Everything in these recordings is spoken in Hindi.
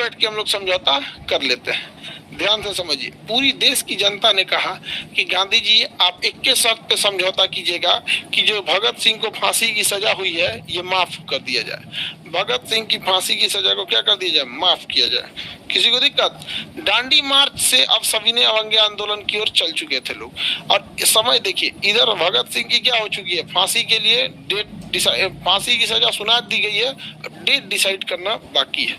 बैठ के हम लोग समझौता कर लेते हैं। ध्यान से समझिए, पूरी देश की जनता ने कहा कि गांधी जी आप 21 शर्त पे समझौता कीजिएगा कि जो भगत सिंह को फांसी की सजा हुई है ये माफ कर दिया जाए। भगत सिंह की फांसी की सजा को क्या कर दिया जाए, माफ किया जाए। किसी को दिक्कत? दांडी मार्च से अब सविनय अवज्ञा आंदोलन की ओर चल चुके थे लोग। और समय देखिए, इधर भगत सिंह की क्या हो चुकी है, फांसी के लिए फांसी की सजा सुना दी गई है, डेट डिसाइड करना बाकी है।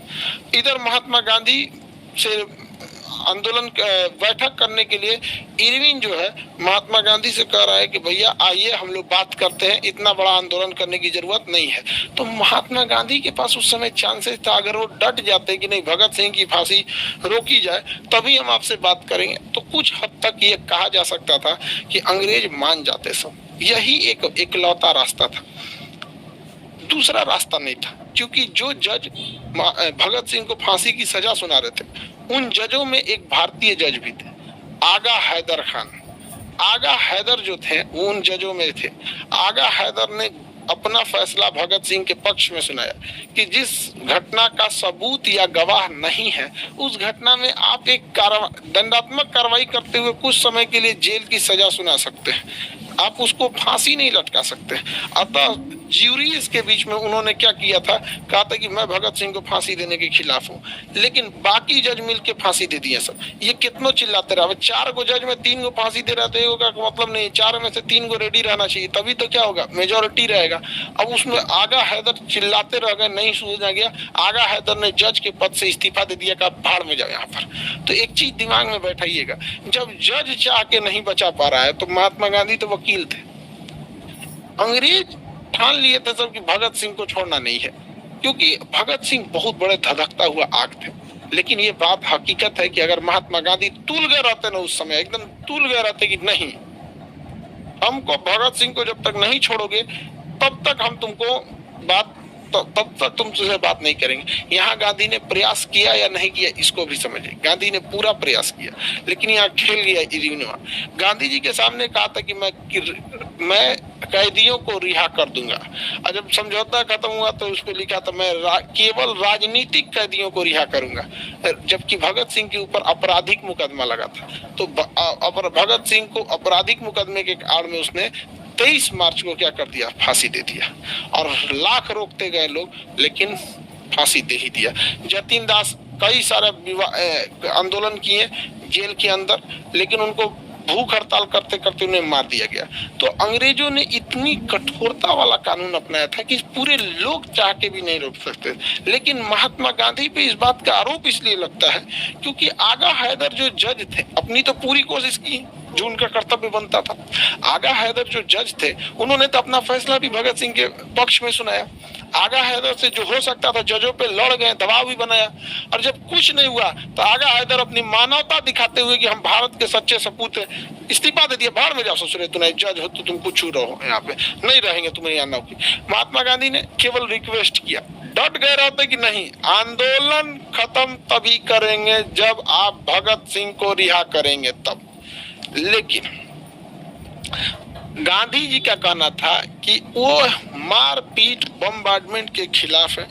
इधर महात्मा गांधी से आंदोलन बैठक करने के लिए इरविन जो है महात्मा गांधी से कह रहा है कि भैया आइए हम लोग बात करते हैं, इतना बड़ा आंदोलन करने की जरूरत नहीं है। तो महात्मा गांधी के पास उस समय चांसेस था, अगर वो डट जाते कि नहीं भगत सिंह की फांसी रोकी जाए तभी हम आपसे बात करेंगे, तो कुछ हद तक ये कहा जा सकता था कि अंग्रेज मान जाते सब। यही एक इकलौता रास्ता था, दूसरा रास्ता नहीं था। क्योंकि जो जज भगत सिंह को फांसी की सजा सुना रहे थे उन जजों में एक भारतीय जज भी थे, आगा हैदर खान। आगा हैदर जो थे वो उन जजों में थे। आगा हैदर ने अपना फैसला भगत सिंह के पक्ष में सुनाया कि जिस घटना का सबूत या गवाह नहीं है उस घटना में आप एक दंडात्मक कार्रवाई करते हुए कुछ समय के लिए जेल की सजा सुना सकते हैं, आप उसको फांसी नहीं लटका सकते। अतः ज्यूरीज के बीच में उन्होंने क्या किया था, कहा था कि मैं भगत सिंह को फांसी देने के खिलाफ हूँ, लेकिन बाकी जज मिलके फांसी दे दिए सब। ये कितनों चिल्लाते रहा, 4 को जज में 3 को फांसी दे रहा था, का मतलब नहीं, 4 में से 3 को रेडी रहना चाहिए, तभी तो क्या होगा, मेजोरिटी रहेगा। अब उसमें आगा हैदर चिल्लाते रह गए, नहीं सुना गया। आगा हैदर ने जज के पद से इस्तीफा दे दिया, का भाड़ में जाओ यहाँ पर। तो एक चीज दिमाग में बैठाइएगा, जब जज चाह के नहीं बचा पा रहा है तो महात्मा गांधी तो वकील थे। अंग्रेज ठान लिए थे सब कि भगत सिंह को छोड़ना नहीं है, क्योंकि भगत सिंह बहुत बड़े धधकता हुआ आग थे। लेकिन ये बात हकीकत है कि अगर महात्मा गांधी तुल गए रहते ना उस समय, एकदम तुल गए रहते कि नहीं, हमको भगत सिंह को जब तक नहीं छोड़ोगे तब तक हम तुमको तब तक तुमसे बात नहीं करेंगे। यहाँ गांधी ने प्रयास किया या नहीं किया इसको भी समझिए, गांधी ने पूरा प्रयास किया, लेकिन यहाँ खेल गया इरविनवा। गांधी जी के सामने कहा था कि मैं कैदियों को रिहा कर दूंगा, और जब समझौता खत्म हुआ तो उस पर लिखा था मैं केवल राजनीतिक कैदियों को रिहा करूंगा, जबकि भगत सिंह के ऊपर आपराधिक मुकदमा लगा था। तो भगत सिंह को आपराधिक मुकदमे के आड़ में उसने 23 मार्च को क्या कर दिया, फांसी दे दिया। और लाख रोकते गए लोग, लेकिन फांसी दे ही दिया। जतिन दास कई सारे आंदोलन किए जेल के अंदर, लेकिन उनको भूख हड़ताल करते करते उन्हें मार दिया गया। तो अंग्रेजों ने इतनी कठोरता वाला कानून अपनाया था कि पूरे लोग चाह के भी नहीं रोक सकते। लेकिन महात्मा गांधी पे इस बात का आरोप इसलिए लगता है क्योंकि आगा हैदर जो जज थे, अपनी तो पूरी कोशिश की जो उनका कर्तव्य बनता था। आगा हैदर जो जज थे उन्होंने तो अपना फैसला भी भगत सिंह के पक्ष में सुनाया। आगा हैदर से जो हो सकता था जजों पे लड़ गए, दबाव भी बनाया, और जब कुछ नहीं हुआ तो आगा हैदर अपनी मानवता दिखाते हुए कि हम भारत के सच्चे सपूत हैं, इस्तीफा दे दिया, भाड़ में जाओ ससुरे, तुम जज हो तो तुम कुछ रहो, यहाँ पे नहीं रहेंगे, तुम्हें यहाँ नौकरी। महात्मा गांधी ने केवल रिक्वेस्ट किया, डट गए रहते कि नहीं, आंदोलन खत्म तभी करेंगे जब आप भगत सिंह को रिहा करेंगे तब। लेकिन गांधी जी का कहना था कि वो मारपीट बम्बार्डमेंट के खिलाफ है,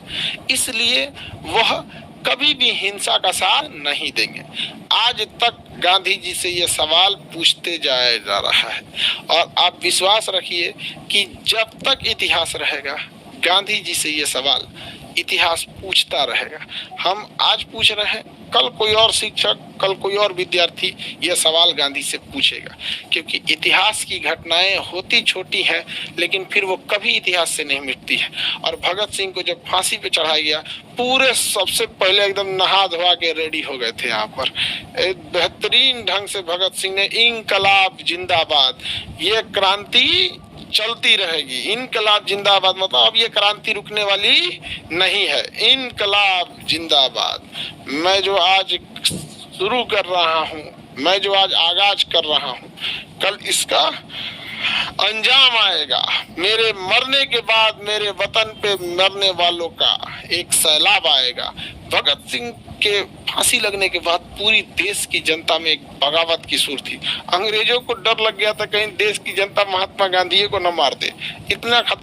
इसलिए वह कभी भी हिंसा का साथ नहीं देंगे। आज तक गांधी जी से ये सवाल पूछते जाया जा रहा है, और आप विश्वास रखिए कि जब तक इतिहास रहेगा गांधी जी से ये सवाल इतिहास पूछता रहेगा। हम आज पूछ रहे हैं, कल कोई और शिक्षक, कल कोई और विद्यार्थी यह सवाल गांधी से पूछेगा, क्योंकि इतिहास की घटनाएं होती छोटी हैं लेकिन फिर वो कभी इतिहास से नहीं मिटती है। और भगत सिंह को जब फांसी पे चढ़ाया गया, पूरे सबसे पहले एकदम नहा धोवा के रेडी हो गए थे यहाँ पर, बेहतरीन ढंग से भगत सिंह ने इंकलाब जिंदाबाद, ये क्रांति चलती रहेगी, इनकलाब जिंदाबाद, मतलब अब ये क्रांति रुकने वाली नहीं है, इनकलाब जिंदाबाद। मैं जो आज शुरू कर रहा हूँ, मैं जो आज आगाज कर रहा हूँ, कल इसका अंजाम आएगा। मेरे मरने के बाद मेरे वतन पे मरने वालों का एक सैलाब आएगा। भगत सिंह के फांसी लगने के बाद पूरी देश की जनता में एक बगावत की सुर थी। अंग्रेजों को डर लग गया था कहीं देश की जनता महात्मा गांधी को न मार दे, इतना खतरा